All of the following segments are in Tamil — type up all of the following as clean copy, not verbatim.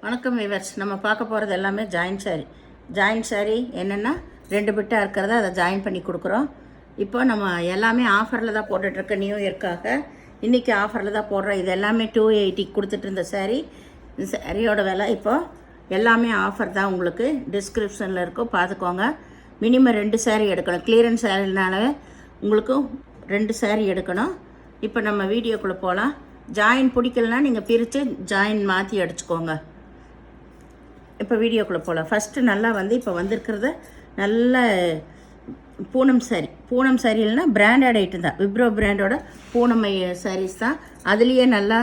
வணக்கம் விவர்ஸ். நம்ம பார்க்க போகிறது எல்லாமே ஜாயின்ட் சாரீ என்னென்னா 2 பிட்டாக இருக்கிறத அதை ஜாயின் பண்ணி கொடுக்குறோம். இப்போ நம்ம எல்லாமே ஆஃபரில் தான் போட்டுட்ருக்க நியூ இயர்க்காக இன்றைக்கி ஆஃபரில் தான் போடுறோம். இது எல்லாமே 280 கொடுத்துட்டு இருந்த சாரீ. இந்த சாரியோட விலை இப்போ எல்லாமே ஆஃபர் தான். உங்களுக்கு டிஸ்கிரிப்ஷனில் இருக்கும், பார்த்துக்கோங்க. மினிமம் 2 சாரீ எடுக்கணும். கிளியரன்ஸ் சாரீனால உங்களுக்கு 2 சாரீ எடுக்கணும். இப்போ நம்ம வீடியோக்குள்ளே போகலாம். ஜாயின் பிடிக்கலனா நீங்கள் பிரித்து ஜாயின் மாற்றி அடிச்சுக்கோங்க. இப்போ வீடியோக்குள்ளே போகலாம். ஃபஸ்ட்டு நல்லா இப்போ வந்திருக்கிறத நல்ல பூனம் சாரீ இல்லைன்னா பிராண்டட் ஐட்டம் தான். விப்ரோ பிராண்டோட பூனம் சாரீஸ் தான். அதுலேயே நல்லா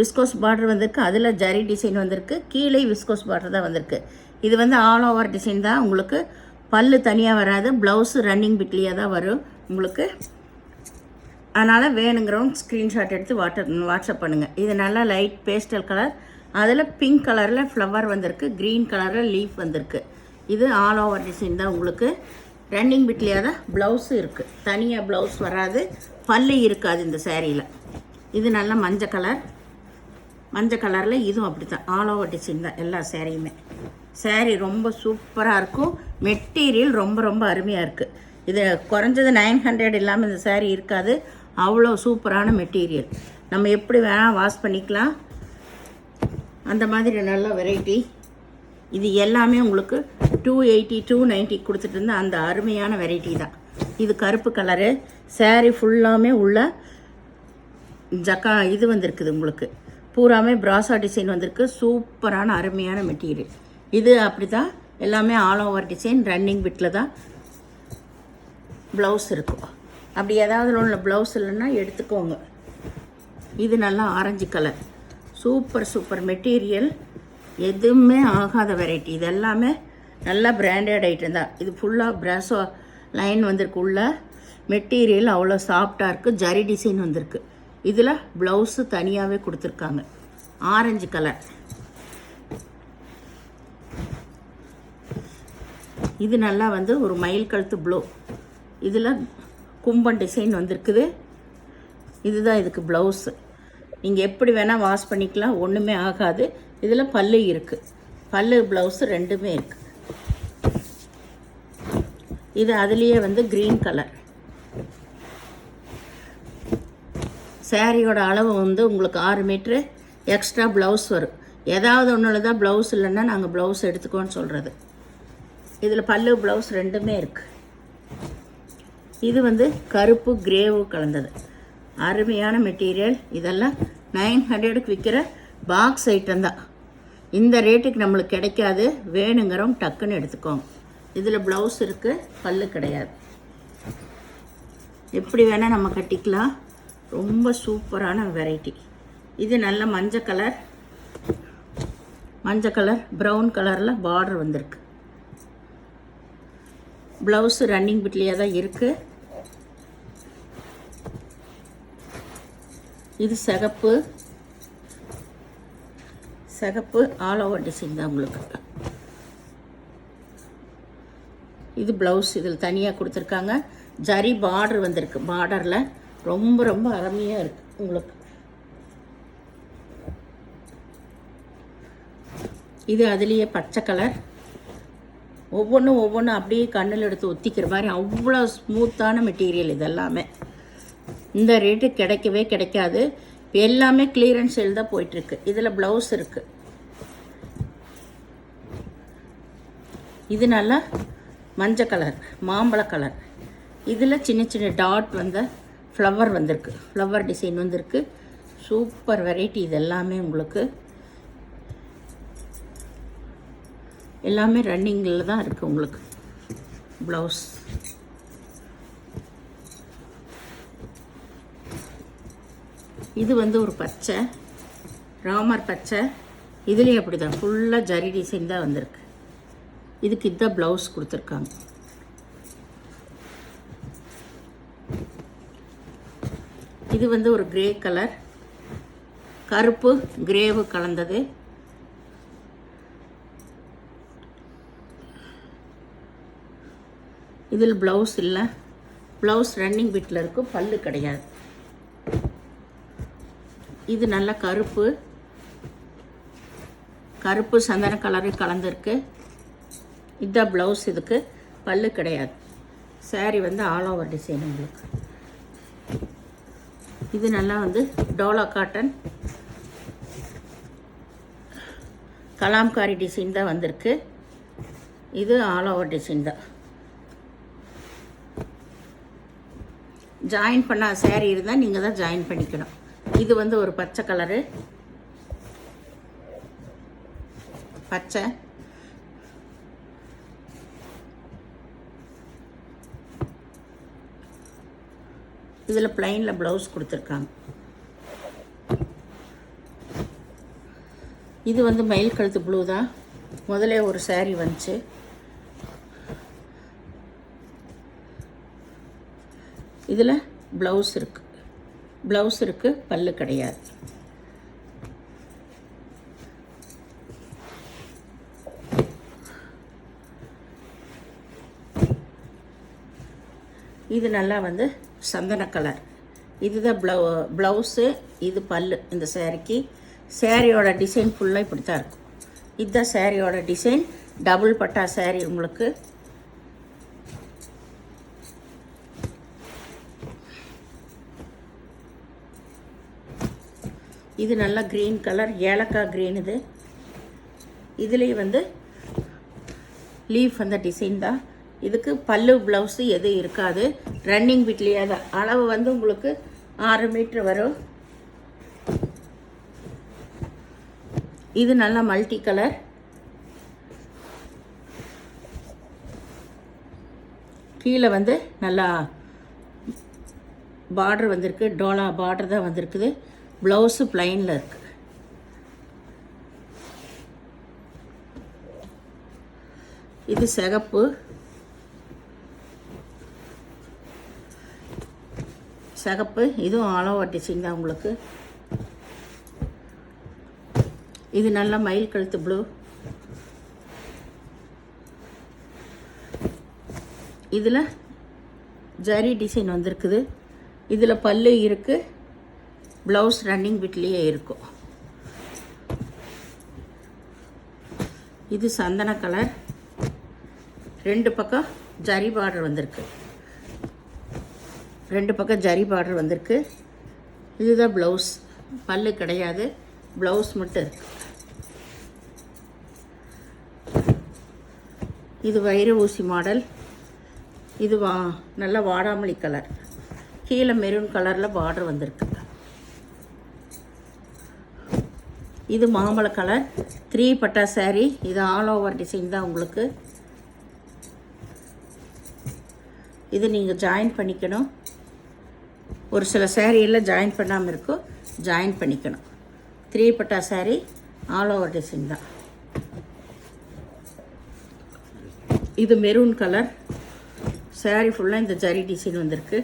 விஸ்கோஸ் பார்டர் வந்திருக்கு, அதில் ஜரி டிசைன் வந்திருக்கு, கீழே விஸ்கோஸ் பார்டர் தான் வந்திருக்கு. இது ஆல் ஓவர் டிசைன் தான். உங்களுக்கு பல்லு தனியாக வராது, ப்ளவுஸு ரன்னிங் பிட்லியாக தான் வரும் உங்களுக்கு. அதனால் வேணுங்கிறவங்க ஸ்க்ரீன்ஷாட் எடுத்து வாட்ஸ்அப் பண்ணுங்கள். இது நல்லா லைட் பேஸ்டல் கலர், அதில் பிங்க் கலரில் ஃப்ளவர் வந்திருக்கு, க்ரீன் கலரில் லீஃப் வந்திருக்கு. இது ஆல் ஓவர் டிசைன் தான். உங்களுக்கு ரன்னிங் பிட்லியாக தான் ப்ளவுஸு இருக்குது, தனியாக ப்ளவுஸ் வராது, பல்லு இருக்காது இந்த சேரீயில். இது நல்லா மஞ்சள் கலரில் இதுவும் அப்படி தான் ஆல் ஓவர் டிசைன் தான் எல்லா சேரீயுமே. சேரீ ரொம்ப சூப்பராக இருக்கும். மெட்டீரியல் ரொம்ப ரொம்ப அருமையாக இருக்குது. இது குறைஞ்சது 900 இல்லாமல் இந்த சேரீ இருக்காது. அவ்வளோ சூப்பரான மெட்டீரியல். நம்ம எப்படி வேணால் வாஷ் பண்ணிக்கலாம், அந்த மாதிரி நல்ல வெரைட்டி. இது எல்லாமே உங்களுக்கு 280 290 கொடுத்துட்டு இருந்த அந்த அருமையான வெரைட்டி தான். இது கருப்பு கலரு. சேரீ ஃபுல்லாமே உள்ள இது வந்திருக்குது. உங்களுக்கு பூராமே பிராசா டிசைன் வந்திருக்கு. சூப்பரான அருமையான மெட்டீரியல். இது அப்படி தான் எல்லாமே ஆல் ஓவர் டிசைன். ரன்னிங் பிட்டில் தான் ப்ளவுஸ் இருக்கும். அப்படி ஏதாவது ஒன்று ப்ளவுஸ் இல்லைன்னா எடுத்துக்கோங்க. இது நல்லா ஆரஞ்சு கலர். Super material. எதுவுமே ஆகாத வெரைட்டி. இது எல்லாமே நல்லா பிராண்டட் ஐட்டம் தான். இது ஃபுல்லாக பிராசோ லைன் வந்திருக்கு. உள்ள மெட்டீரியல் அவ்வளோ சாஃப்டாக இருக்குது. ஜரி டிசைன் வந்திருக்கு. இதில் ப்ளவுஸு தனியாகவே கொடுத்துருக்காங்க. Orange colour. இது நல்லா ஒரு மயில் கழுத்து ப்ளூ. இதில் கும்பன் டிசைன் வந்திருக்குது. இதுதான் இதுக்கு ப்ளவுஸு. நீங்கள் எப்படி வேணால் வாஷ் பண்ணிக்கலாம், ஒன்றுமே ஆகாது. இதில் பல்லு இருக்குது, பல்லு ப்ளவுஸு ரெண்டுமே இருக்குது. இது அதுலேயே க்ரீன் கலர். சாரியோட அளவு உங்களுக்கு 6 மீட்ரு எக்ஸ்ட்ரா ப்ளவுஸ் வரும். ஏதாவது ஒன்றில் தான் ப்ளவுஸ் இல்லைன்னா நாங்கள் ப்ளவுஸ் எடுத்துக்கோன்னு சொல்கிறது. இதில் பல்லு ப்ளவுஸ் ரெண்டுமே இருக்குது. இது கருப்பு கிரேவு கலந்தது. அருமையான மெட்டீரியல். இதெல்லாம் 900க்கு விற்கிற பாக்ஸ் ஐட்டம் தான். இந்த ரேட்டுக்கு நம்மளுக்கு கிடைக்காது. வேணுங்கிறவங்க டக்குன்னு எடுத்துக்கோங்க. இதில் ப்ளவுஸ் இருக்குது, பல்லு கிடையாது. எப்படி வேணால் நம்ம கட்டிக்கலாம். ரொம்ப சூப்பரான வெரைட்டி. இது நல்ல மஞ்சள் கலர் ப்ரௌன் கலரில் பார்டர் வந்திருக்கு. ப்ளவுஸு ரன்னிங் பிட்லியாக தான் இருக்குது. இது சிகப்பு ஆல் ஓவர் டிசைன் தான் உங்களுக்கு. இது ப்ளவுஸ். இதில் தனியாக கொடுத்துருக்காங்க. ஜரி பார்டர் வந்திருக்கு. பார்டரில் ரொம்ப ரொம்ப அருமையாக இருக்குது உங்களுக்கு. இது அதுலேயே பச்சை கலர். ஒவ்வொன்றும் அப்படியே கண்ணில் எடுத்து ஒத்திக்கிற மாதிரி அவ்வளோ ஸ்மூத்தான மெட்டீரியல். இதெல்லாமே இந்த ரேட்டு கிடைக்கவே கிடைக்காது. எல்லாமே கிளியரன்ஸ் சேல் தான் போயிட்டுருக்கு. இதில் ப்ளவுஸ் இருக்குது. இது நல்லா மஞ்சள் கலர், மாம்பழ கலர். இதில் சின்ன டாட் ஃப்ளவர் வந்திருக்கு, ஃப்ளவர் டிசைன் வந்திருக்கு. Super variety. இது எல்லாமே உங்களுக்கு எல்லாமே ரன்னிங்கில் தான் இருக்குது உங்களுக்கு ப்ளவுஸ். இது ஒரு பச்சை, ராமர் பச்சை. இதுலேயும் அப்படி தான் ஃபுல்லாக ஜரி டிசைன் தான் வந்திருக்கு. இதுக்கு இதுதான் ப்ளவுஸ் கொடுத்துருக்காங்க. இது ஒரு கிரே கலர், கருப்பு கிரேவு கலந்தது. இதில் ப்ளவுஸ் இல்லை, ப்ளவுஸ் ரன்னிங் பிட்டில் இருக்கும், பல்லு கிடையாது. இது நல்ல கருப்பு, கருப்பு சந்தன கலரு கலந்துருக்கு. இதுதான் ப்ளவுஸ். இதுக்கு பல்லு கிடையாது. சாரீ வந்து ஆல் ஓவர் டிசைன் உங்களுக்கு. இது நல்லா வந்து டோலா காட்டன் கலாம்காரி டிசைன் தான் வந்திருக்கு. இது ஆல் ஓவர் டிசைன் தான். ஜாயின் பண்ண சாரீ இருந்தால் நீங்கள் தான் ஜாயின் பண்ணிக்கணும். இது வந்து ஒரு பச்சை கலரு, பச்சை. இதில் பிளைனில் ப்ளவுஸ் கொடுத்துருக்காங்க. இது வந்து மயில் கழுத்து ப்ளூ தான். முதல்ல ஒரு சாரீ வந்துச்சு. இதில் ப்ளவுஸ் இருக்குது, பல்லு கிடையாது. இது நல்லா வந்து சந்தன கலர். இதுதான் ப்ளவுஸு, இது பல்லு. இந்த சாரீக்கு சாரியோட டிசைன் ஃபுல்லாக இப்படி தான் இருக்கும். இதுதான் சாரியோட டிசைன். டபுள் பட்டா சாரீ உங்களுக்கு. இது நல்லா க்ரீன் கலர், ஏலக்காய் க்ரீன். இதுலேயே வந்து லீஃப் அந்த டிசைன் தான். இதுக்கு பல்லு ப்ளவுஸு எதுவும் இருக்காது. ரன்னிங் பிட்லேயே தான். அளவு வந்து உங்களுக்கு 6 மீட்ரு வரும். இது நல்லா மல்டி கலர். கீழே வந்து நல்லா பார்டர் வந்திருக்கு. டோலா பார்டர் தான் வந்திருக்குது. ப்ளவுஸு பிளைனில் இருக்குது. இது சிகப்பு. இதுவும் ஆல் ஓவர் டிசைன் தான் உங்களுக்கு. இது நல்ல மயில் கழுத்து ப்ளூ. இதில் ஜரி டிசைன் வந்திருக்குது. இதில் பல்லு இருக்குது, ப்ளவுஸ் ரன்னிங் பிட்லேயே இருக்கும். இது சந்தன கலர். 2 பக்கம் ஜரி பார்டர் வந்திருக்கு. இதுதான் ப்ளவுஸ். பல்லு கிடையாது, ப்ளவுஸ் மட்டும் இருக்கு. இது வைர ஊசி மாடல். இது நல்ல வாடாமல்லி கலர். கீழே மெரூன் கலரில் பார்டர் வந்திருக்கு. இது மாம்பழ கலர் 3 பட்டா சாரீ. இது ஆல் ஓவர் டிசைன் தான் உங்களுக்கு. இது நீங்கள் ஜாயின் பண்ணிக்கணும். ஒரு சில சாரீயில் ஜாயின் பண்ணாமல் இருக்கும், ஜாயின் பண்ணிக்கணும். 3 பட்டா சாரீ, ஆல் ஓவர் டிசைன் தான். இது மெரூன் கலர். சாரீ ஃபுல்லாக இந்த ஜரி டிசைன் வந்திருக்கு.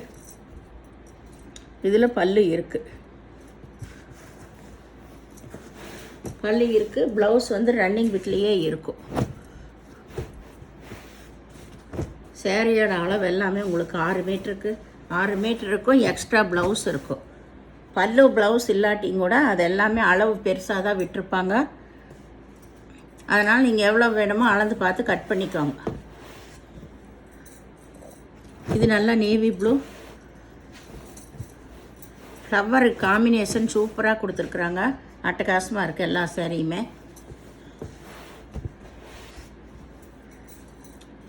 இதில் பல்லு இருக்குது. ப்ளவுஸ் வந்து ரன்னிங் பிட்லேயே இருக்கும். சாரியோட அளவு எல்லாமே உங்களுக்கு 6 மீட்டர் இருக்கும். எக்ஸ்ட்ரா ப்ளவுஸ் இருக்கும். பல்லு ப்ளவுஸ் இல்லாட்டியும் கூட அது எல்லாமே அளவு பெருசாக தான் விட்டுருப்பாங்க. அதனால் நீங்கள் எவ்வளோ வேணுமோ அளந்து பார்த்து கட் பண்ணிக்கோங்க. இது நல்லா நேவி ப்ளூ. ஃப்ளவர் காம்பினேஷன் சூப்பராக கொடுத்துருக்குறாங்க. அட்டகாசமாக இருக்குது எல்லா சாரியுமே.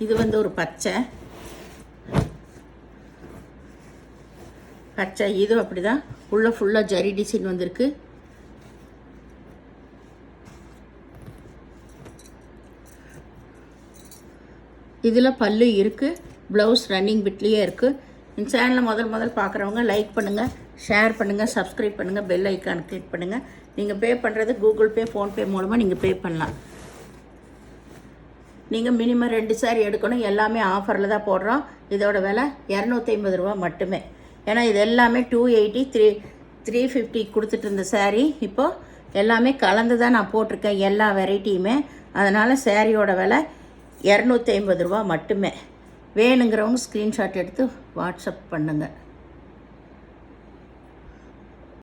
இது வந்து ஒரு பச்சை. இது அப்படி தான் உள்ள ஃபுல்லாக ஜரி டிசைன் வந்திருக்கு. இதில் பல்லு இருக்குது, ப்ளவுஸ் ரன்னிங் பிட்லேயே இருக்குது. இந்த சேனலை முதல் பார்க்குறவங்க லைக் பண்ணுங்கள், ஷேர் பண்ணுங்கள், சப்ஸ்கிரைப் பண்ணுங்கள், பெல் ஐக்கான் கிளிக் பண்ணுங்கள். நீங்கள் பே பண்ணுறது கூகுள் பே, ஃபோன்பே மூலமாக நீங்கள் பே பண்ணலாம். நீங்கள் மினிமம் 2 சாரீ எடுக்கணும். எல்லாமே ஆஃபரில் தான் போடுறோம். இதோட விலை 250 ரூபா மட்டுமே. ஏன்னா இது எல்லாமே 280, 350 கொடுத்துட்டு இருந்த சாரீ இப்போது எல்லாமே கலந்து தான் நான் போட்டிருக்கேன், எல்லா வெரைட்டியுமே. அதனால் சாரியோட விலை 250 ரூபா மட்டுமே. வேணுங்கிறவங்க ஸ்க்ரீன்ஷாட் எடுத்து வாட்ஸ்அப் பண்ணுங்கள்.